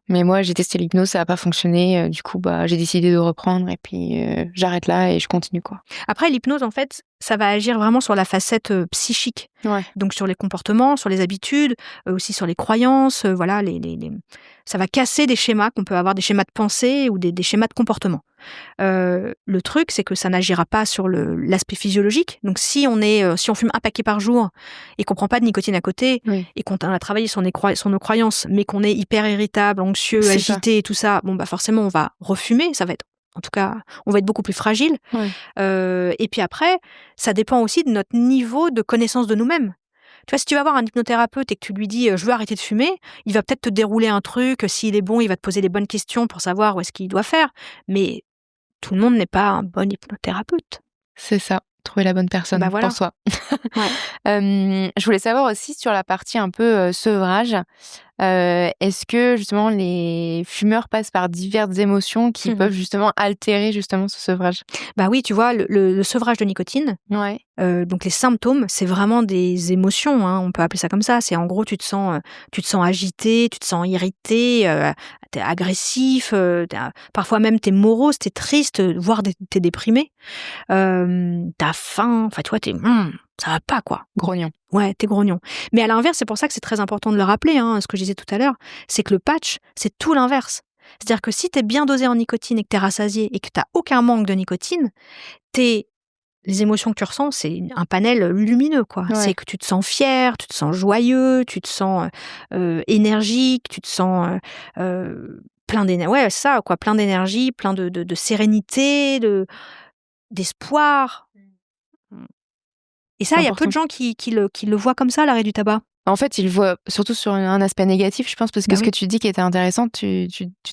mais moi j'ai testé l'hypnose, ça a pas fonctionné, du coup j'ai décidé de reprendre et puis j'arrête là et je continue quoi. Après l'hypnose en fait, ça va agir vraiment sur la facette psychique. Ouais. Donc sur les comportements, sur les habitudes, aussi sur les croyances, voilà, ça va casser des schémas qu'on peut avoir, des schémas de pensée ou des schémas de comportement. Le truc, c'est que ça n'agira pas sur l'aspect physiologique. Donc si on fume un paquet par jour et qu'on prend pas de nicotine à côté et qu'on a travaillé sur nos croyances, mais qu'on est hyper irritable, anxieux, agité et tout ça, forcément on va refumer. Ça va être, en tout cas, on va être beaucoup plus fragile. Ouais. Et puis après, ça dépend aussi de notre niveau de connaissance de nous-mêmes. Tu vois, si tu vas voir un hypnothérapeute et que tu lui dis « je veux arrêter de fumer », il va peut-être te dérouler un truc, s'il est bon, il va te poser les bonnes questions pour savoir où est-ce qu'il doit faire. Mais tout le monde n'est pas un bon hypnothérapeute. C'est ça, trouver la bonne personne pour soi. Ouais. Je voulais savoir aussi sur la partie un peu sevrage, est-ce que justement les fumeurs passent par diverses émotions qui peuvent justement altérer justement ce sevrage? Bah oui, tu vois, le sevrage de nicotine, donc les symptômes, c'est vraiment des émotions, hein, on peut appeler ça comme ça. C'est en gros, tu te sens agité, tu te sens irrité, t'es agressif, parfois même t'es morose, t'es triste, voire t'es déprimé, t'as faim, enfin tu vois, ça va pas quoi. Grognon. Ouais, t'es grognon. Mais à l'inverse, c'est pour ça que c'est très important de le rappeler, hein, ce que je disais tout à l'heure, c'est que le patch, c'est tout l'inverse. C'est-à-dire que si t'es bien dosé en nicotine et que t'es rassasié et que t'as aucun manque de nicotine, les émotions que tu ressens, c'est un panel lumineux, quoi. Ouais. C'est que tu te sens fier, tu te sens joyeux, tu te sens énergique, tu te sens plein d'énergie. Ouais, c'est ça, quoi, plein d'énergie, plein de sérénité, d'espoir. Et ça, il y a peu de gens qui le voient comme ça, l'arrêt du tabac. En fait, ils le voient surtout sur un aspect négatif, je pense, parce que ce que tu dis qui était intéressant, tout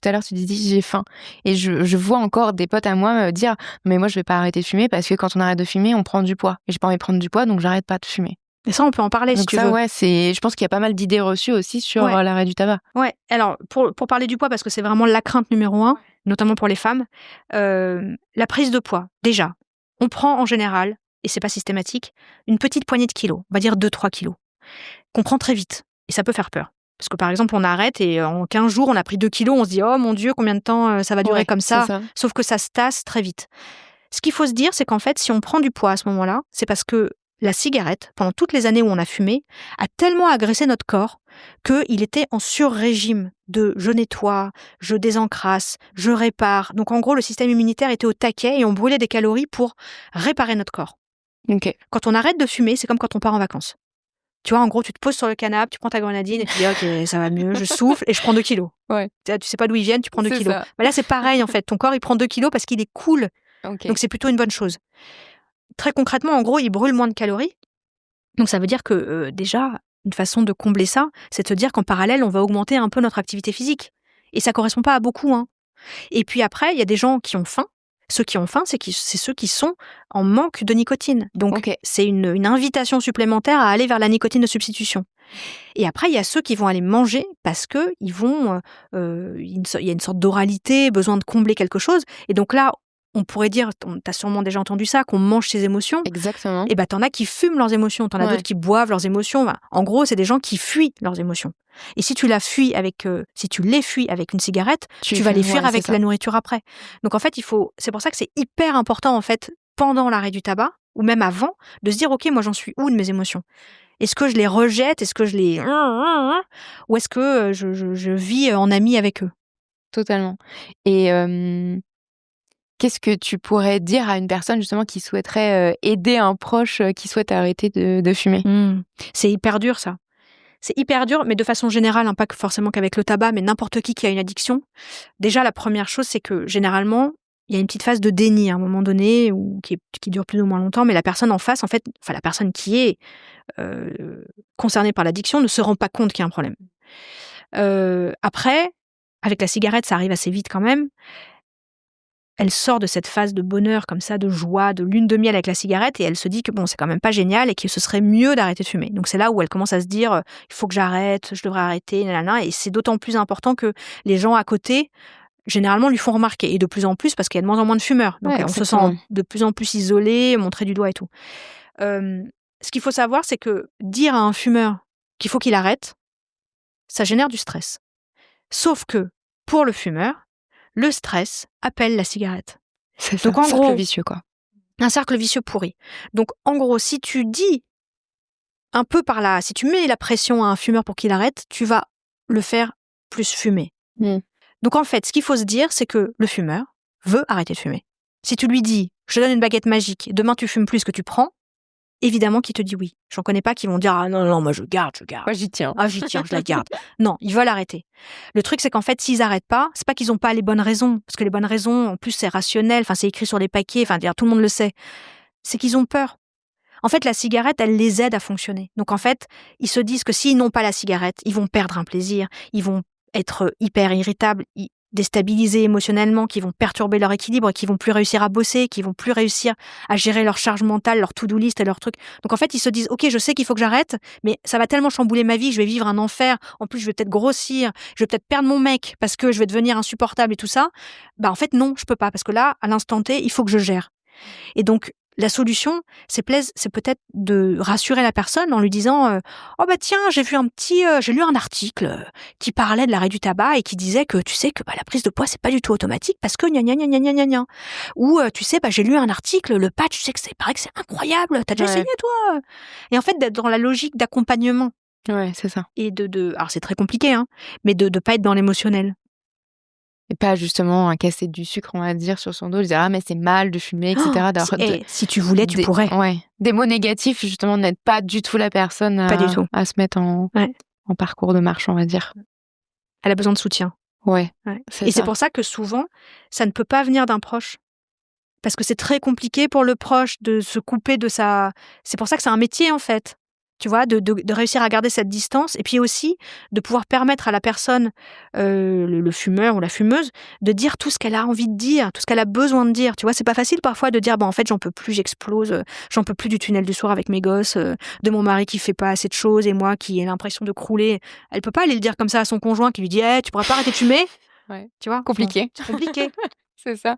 à l'heure, tu dis j'ai faim. Et je vois encore des potes à moi me dire mais moi, je vais pas arrêter de fumer parce que quand on arrête de fumer, on prend du poids. Et j'ai pas envie de prendre du poids, donc j'arrête pas de fumer. Et ça, on peut en parler si tu veux. Ouais, je pense qu'il y a pas mal d'idées reçues aussi sur l'arrêt du tabac. Ouais, alors pour parler du poids, parce que c'est vraiment la crainte numéro 1, notamment pour les femmes, la prise de poids, déjà, on prend en général, et c'est pas systématique, une petite poignée de kilos, on va dire 2-3 kilos, qu'on prend très vite. Et ça peut faire peur. Parce que par exemple, on arrête et en 15 jours, on a pris 2 kilos, on se dit « Oh mon Dieu, combien de temps ça va durer comme ça ?» Sauf que ça se tasse très vite. Ce qu'il faut se dire, c'est qu'en fait, si on prend du poids à ce moment-là, c'est parce que la cigarette, pendant toutes les années où on a fumé, a tellement agressé notre corps qu'il était en sur-régime de « je nettoie, je désencrasse, je répare ». Donc en gros, le système immunitaire était au taquet et on brûlait des calories pour réparer notre corps. Okay. Quand on arrête de fumer, c'est comme quand on part en vacances. Tu vois, en gros, tu te poses sur le canapé, tu prends ta grenadine et tu dis « Ok, ça va mieux, je souffle et je prends 2 kilos. » Ouais. Tu sais pas d'où ils viennent, tu prends 2 kilos. Mais là, c'est pareil en fait. Ton corps, il prend 2 kilos parce qu'il est cool. Okay. Donc c'est plutôt une bonne chose. Très concrètement, en gros, il brûle moins de calories. Donc ça veut dire que déjà, une façon de combler ça, c'est de se dire qu'en parallèle, on va augmenter un peu notre activité physique. Et ça correspond pas à beaucoup. Hein. Et puis après, il y a des gens qui ont faim. Ceux qui ont faim, c'est ceux qui sont en manque de nicotine. Donc, c'est une invitation supplémentaire à aller vers la nicotine de substitution. Et après, il y a ceux qui vont aller manger parce que il y a une sorte d'oralité, besoin de combler quelque chose. Et donc là, on pourrait dire, t'as sûrement déjà entendu ça, qu'on mange ses émotions. Exactement. Et t'en as qui fument leurs émotions, t'en as d'autres qui boivent leurs émotions. En gros, c'est des gens qui fuient leurs émotions. Et si tu les fuis avec une cigarette, tu vas les fuir avec la nourriture après. Donc en fait, c'est pour ça que c'est hyper important en fait pendant l'arrêt du tabac ou même avant de se dire ok, moi j'en suis où de mes émotions ? Est-ce que je les rejette ? Est-ce que je les ou est-ce que je vis en ami avec eux ? Totalement. Et qu'est-ce que tu pourrais dire à une personne justement qui souhaiterait aider un proche qui souhaite arrêter de fumer ? C'est hyper dur ça. C'est hyper dur, mais de façon générale, pas forcément qu'avec le tabac, mais n'importe qui a une addiction. Déjà, la première chose, c'est que généralement, il y a une petite phase de déni à un moment donné, qui dure plus ou moins longtemps, mais la personne en face, en fait, la personne qui est concernée par l'addiction ne se rend pas compte qu'il y a un problème. Après, avec la cigarette, ça arrive assez vite quand même. Elle sort de cette phase de bonheur comme ça, de joie, de lune de miel avec la cigarette, et elle se dit que bon, c'est quand même pas génial et que ce serait mieux d'arrêter de fumer. Donc c'est là où elle commence à se dire, il faut que j'arrête, je devrais arrêter, nanana, et c'est d'autant plus important que les gens à côté, généralement, lui font remarquer, et de plus en plus, parce qu'il y a de moins en moins de fumeurs. Donc on se sent de plus en plus isolé, montré du doigt et tout. Ce qu'il faut savoir, c'est que dire à un fumeur qu'il faut qu'il arrête, ça génère du stress. Sauf que, pour le fumeur, le stress appelle la cigarette. C'est ça, donc, en cercle gros, vicieux, quoi. Un cercle vicieux pourri. Donc, en gros, si tu dis un peu par là, si tu mets la pression à un fumeur pour qu'il arrête, tu vas le faire plus fumer. Donc, en fait, ce qu'il faut se dire, c'est que le fumeur veut arrêter de fumer. Si tu lui dis, je te donne une baguette magique, demain tu fumes plus que tu prends, évidemment qu'il te dit oui. J'en connais pas qui vont dire, ah non, moi je garde. Moi j'y tiens. Ah, j'y tiens, je la garde. Non, ils veulent arrêter. Le truc, c'est qu'en fait, s'ils arrêtent pas, c'est pas qu'ils ont pas les bonnes raisons. Parce que les bonnes raisons, en plus, c'est rationnel. Enfin, c'est écrit sur les paquets. Enfin, tout le monde le sait. C'est qu'ils ont peur. En fait, la cigarette, elle les aide à fonctionner. Donc, en fait, ils se disent que s'ils n'ont pas la cigarette, ils vont perdre un plaisir. Ils vont être hyper irritables, déstabilisés émotionnellement, qui vont perturber leur équilibre, qui vont plus réussir à bosser, qui vont plus réussir à gérer leur charge mentale, leur to-do list et leurs trucs. Donc en fait, ils se disent, ok, je sais qu'il faut que j'arrête, mais ça va tellement chambouler ma vie, je vais vivre un enfer. En plus, je vais peut-être grossir, je vais peut-être perdre mon mec parce que je vais devenir insupportable et tout ça. Bah en fait, non, je peux pas parce que là, à l'instant T, il faut que je gère. Et donc, la solution, c'est peut-être de rassurer la personne en lui disant oh bah tiens, j'ai lu un article qui parlait de l'arrêt du tabac et qui disait que tu sais que la prise de poids c'est pas du tout automatique parce que gna gna gna gna gna gna. Ou tu sais j'ai lu un article, le patch, tu sais que paraît que c'est incroyable, t'as déjà essayé toi? Et en fait d'être dans la logique d'accompagnement. Ouais, c'est ça. Et alors c'est très compliqué hein, mais de pas être dans l'émotionnel. Et pas justement casser du sucre, on va dire, sur son dos, dire ah mais c'est mal de fumer, etc. Si tu voulais, tu pourrais. Ouais. Des mots négatifs, justement, n'aident pas du tout la personne à se mettre en parcours de marche, on va dire. Elle a besoin de soutien. Ouais. Et c'est pour ça que souvent, ça ne peut pas venir d'un proche. Parce que c'est très compliqué pour le proche de se couper de sa... C'est pour ça que c'est un métier, en fait. Tu vois, de réussir à garder cette distance et puis aussi de pouvoir permettre à la personne, le fumeur ou la fumeuse, de dire tout ce qu'elle a envie de dire, tout ce qu'elle a besoin de dire. Tu vois, c'est pas facile parfois de dire, en fait, j'en peux plus, j'explose, j'en peux plus du tunnel du soir avec mes gosses, de mon mari qui fait pas assez de choses et moi qui ai l'impression de crouler. Elle peut pas aller le dire comme ça à son conjoint qui lui dit, tu pourrais pas arrêter de fumer? Ouais. Tu vois, compliqué. C'est compliqué. C'est ça.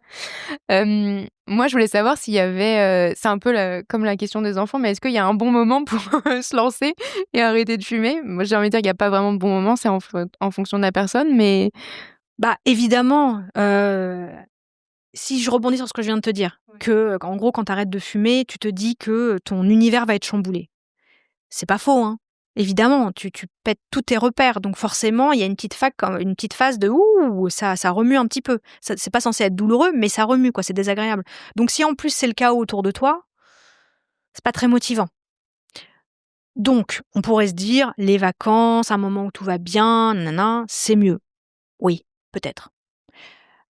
Moi, je voulais savoir s'il y avait... c'est un peu comme la question des enfants, mais est-ce qu'il y a un bon moment pour se lancer et arrêter de fumer? Moi, j'ai envie de dire qu'il n'y a pas vraiment de bon moment, c'est en fonction de la personne, mais... Évidemment, si je rebondis sur ce que je viens de te dire, que en gros, quand tu arrêtes de fumer, tu te dis que ton univers va être chamboulé. C'est pas faux, hein. Évidemment, tu pètes tous tes repères, donc forcément, il y a une petite phase de ouh, ça remue un petit peu. Ça, c'est pas censé être douloureux, mais ça remue, quoi, c'est désagréable. Donc si en plus c'est le chaos autour de toi, c'est pas très motivant. Donc, on pourrait se dire, les vacances, un moment où tout va bien, c'est mieux. Oui, peut-être.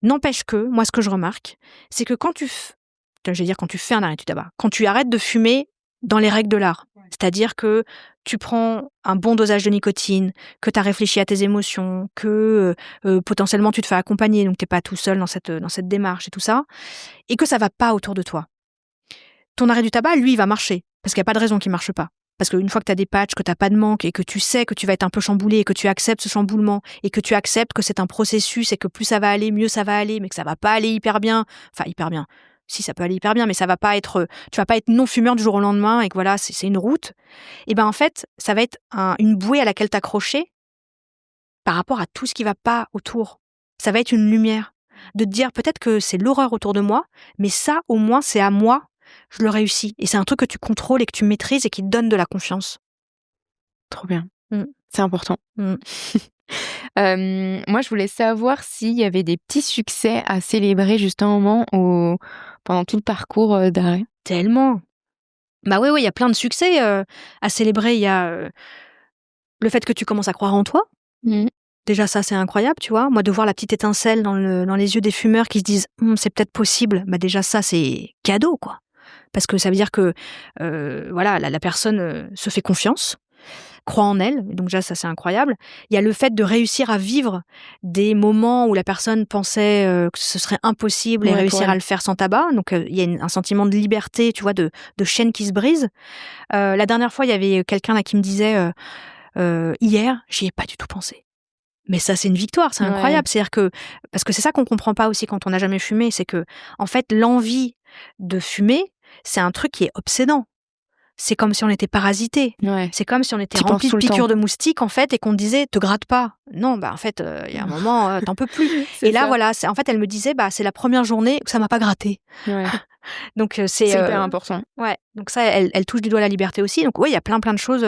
N'empêche que, moi, ce que je remarque, c'est que quand tu fais un arrêt du tabac, quand tu arrêtes de fumer dans les règles de l'art, c'est-à-dire que tu prends un bon dosage de nicotine, que tu as réfléchi à tes émotions, que potentiellement tu te fais accompagner, donc tu n'es pas tout seul dans cette démarche et tout ça, et que ça va pas autour de toi. Ton arrêt du tabac, lui, il va marcher, parce qu'il n'y a pas de raison qu'il marche pas. Parce qu'une fois que tu as des patchs, que tu n'as pas de manque et que tu sais que tu vas être un peu chamboulé et que tu acceptes ce chamboulement et que tu acceptes que c'est un processus et que plus ça va aller, mieux ça va aller, mais que ça va pas aller hyper bien. Enfin, hyper bien. Si, ça peut aller hyper bien, mais ça va pas être... Tu vas pas être non-fumeur du jour au lendemain et que voilà, c'est une route. Et en fait, ça va être une bouée à laquelle t'accrocher par rapport à tout ce qui va pas autour. Ça va être une lumière. De te dire peut-être que c'est l'horreur autour de moi, mais ça, au moins, c'est à moi. Je le réussis. Et c'est un truc que tu contrôles et que tu maîtrises et qui te donne de la confiance. Trop bien. C'est important. Moi, je voulais savoir s'il y avait des petits succès à célébrer justement pendant tout le parcours d'arrêt. Tellement. Oui, il y a plein de succès à célébrer. Il y a le fait que tu commences à croire en toi. Déjà ça, c'est incroyable, tu vois. Moi, de voir la petite étincelle dans les yeux des fumeurs qui se disent c'est peut-être possible, bah déjà ça, c'est cadeau, quoi. Parce que ça veut dire que voilà, la personne se fait confiance, croit en elle, et donc déjà ça c'est incroyable. Il y a le fait de réussir à vivre des moments où la personne pensait que ce serait impossible et Ouais, pour réussir elle. à le faire sans tabac. Donc il y a un sentiment de liberté, tu vois, de chaîne qui se brise. La dernière fois, il y avait quelqu'un là qui me disait hier, j'y ai pas du tout pensé. Mais ça, c'est une victoire, c'est Ouais. incroyable. C'est-à-dire que, parce que c'est ça qu'on comprend pas aussi quand on n'a jamais fumé, c'est que, en fait, l'envie de fumer, c'est un truc qui est obsédant. C'est comme si on était parasité. Ouais. C'est comme si on était T'y rempli penses tout de le temps. piqûres de moustiques, en fait, et qu'on te disait, te gratte pas. Non, bah, en fait, il y a un moment, t'en peux plus. C'est Et là, ça. voilà, en fait, elle me disait, bah, c'est la première journée où ça m'a pas gratté. Ouais. Donc, C'est hyper important. Ouais. Donc ça, elle touche du doigt la liberté aussi. Donc, oui, il y a plein de choses.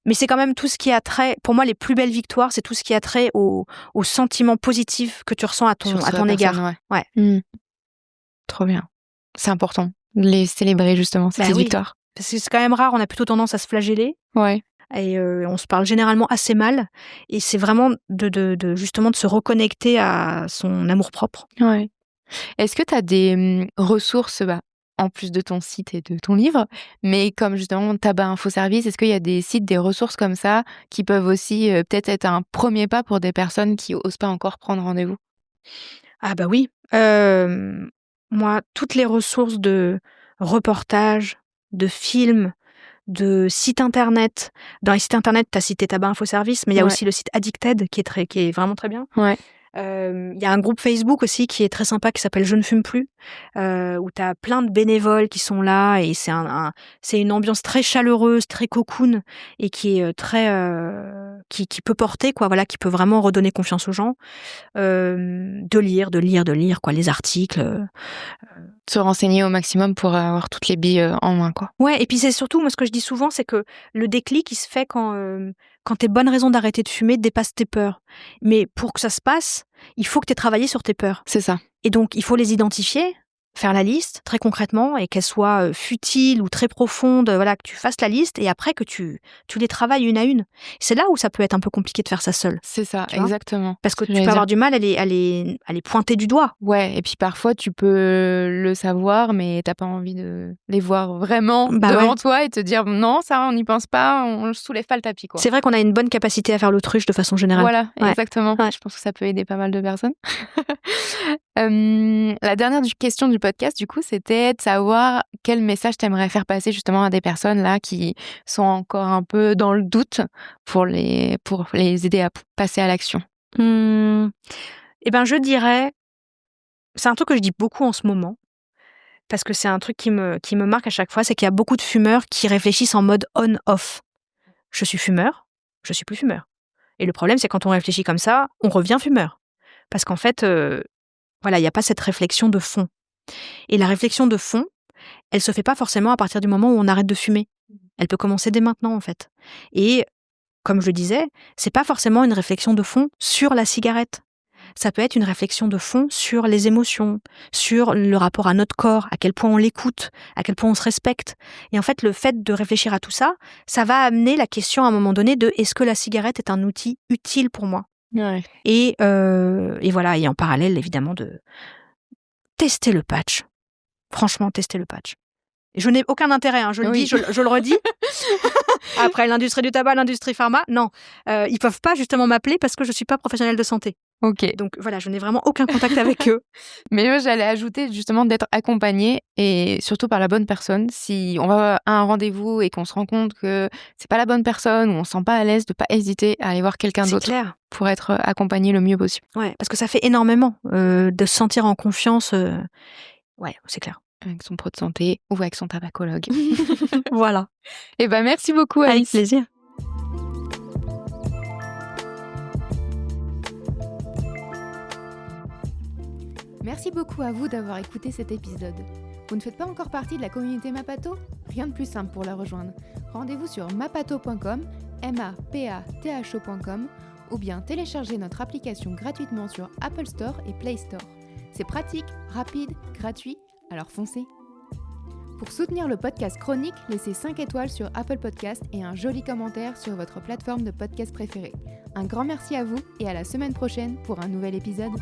Mais c'est quand même tout ce qui a trait, pour moi, les plus belles victoires, c'est tout ce qui a trait au sentiment positif que tu ressens à Sur ton la égard. personne, Ouais. Trop bien. C'est important de les célébrer justement, ces Bah petites oui. victoires. Parce que c'est quand même rare, on a plutôt tendance à se flageller. Ouais. Et on se parle généralement assez mal. Et c'est vraiment justement de se reconnecter à son amour-propre. Ouais. Est-ce que tu as des ressources, en plus de ton site et de ton livre, mais comme justement Tabac Info Service, est-ce qu'il y a des sites, des ressources comme ça qui peuvent aussi peut-être être un premier pas pour des personnes qui osent pas encore prendre rendez-vous? Ah bah oui. Moi, toutes les ressources de reportages, de films, de sites internet. Dans les sites internet, tu as cité Tabac Info Service, mais il y a Ouais. aussi le site Addicted qui est vraiment très bien. Ouais. Il y a un groupe Facebook aussi qui est très sympa qui s'appelle Je ne fume plus, où tu as plein de bénévoles qui sont là et c'est une ambiance très chaleureuse, très cocoon et qui est très qui peut porter quoi, voilà, qui peut vraiment redonner confiance aux gens. De lire quoi, les articles. Se renseigner au maximum pour avoir toutes les billes en main, quoi. Ouais, et puis c'est surtout, moi ce que je dis souvent, c'est que le déclic il se fait quand tes bonnes raisons d'arrêter de fumer dépassent tes peurs. Mais pour que ça se passe, il faut que tu aies travaillé sur tes peurs. C'est ça. Et donc, il faut les identifier, faire la liste très concrètement et qu'elle soit futile ou très profonde, voilà, que tu fasses la liste et après que tu les travailles une à une. C'est là où ça peut être un peu compliqué de faire ça seul. C'est ça, Tu vois ? exactement. Parce que Ce tu peux j'allais avoir dire. du mal à les pointer du doigt. Ouais, et puis parfois tu peux le savoir, mais t'as pas envie de les voir vraiment Bah devant ouais. toi et te dire non, ça on n'y pense pas, on soulève pas le tapis, quoi. C'est vrai qu'on a une bonne capacité à faire l'autruche de façon générale. Voilà, Ouais. exactement. Ouais. Je pense que ça peut aider pas mal de personnes. La dernière question du podcast, du coup, c'était de savoir quel message t'aimerais faire passer justement à des personnes là qui sont encore un peu dans le doute pour les aider à passer à l'action. Eh ben, je dirais, c'est un truc que je dis beaucoup en ce moment, parce que c'est un truc qui me marque à chaque fois, c'est qu'il y a beaucoup de fumeurs qui réfléchissent en mode on-off. Je suis fumeur, je suis plus fumeur. Et le problème, c'est quand on réfléchit comme ça, on revient fumeur. Parce qu'en fait, voilà, il n'y a pas cette réflexion de fond. Et la réflexion de fond, elle se fait pas forcément à partir du moment où on arrête de fumer. Elle peut commencer dès maintenant, en fait. Et comme je le disais, c'est pas forcément une réflexion de fond sur la cigarette. Ça peut être une réflexion de fond sur les émotions, sur le rapport à notre corps, à quel point on l'écoute, à quel point on se respecte. Et en fait, le fait de réfléchir à tout ça, ça va amener la question à un moment donné de est-ce que la cigarette est un outil utile pour moi ? Ouais. Et voilà, et en parallèle, évidemment, de tester le patch. Franchement, tester le patch. Je n'ai aucun intérêt, hein, je le dis, je le redis. Après l'industrie du tabac, l'industrie pharma, non. Ils peuvent pas justement m'appeler parce que je suis pas professionnelle de santé. Ok. Donc voilà, je n'ai vraiment aucun contact avec eux. Mais eux, j'allais ajouter justement d'être accompagné et surtout par la bonne personne. Si on va à un rendez-vous et qu'on se rend compte que c'est pas la bonne personne ou on se sent pas à l'aise, de pas hésiter à aller voir quelqu'un C'est d'autre clair. pour être accompagné le mieux possible. Ouais, parce que ça fait énormément de se sentir en confiance. Ouais, c'est clair. Avec son pro de santé ou avec son tabacologue. Voilà. Et ben merci beaucoup, Avec Alice. plaisir. Merci beaucoup à vous d'avoir écouté cet épisode. Vous ne faites pas encore partie de la communauté Mapato ? Rien de plus simple pour la rejoindre. Rendez-vous sur mapato.com, mapatho.com, ou bien téléchargez notre application gratuitement sur Apple Store et Play Store. C'est pratique, rapide, gratuit, alors foncez. Pour soutenir le podcast Chronique, laissez 5 étoiles sur Apple Podcast et un joli commentaire sur votre plateforme de podcast préférée. Un grand merci à vous et à la semaine prochaine pour un nouvel épisode.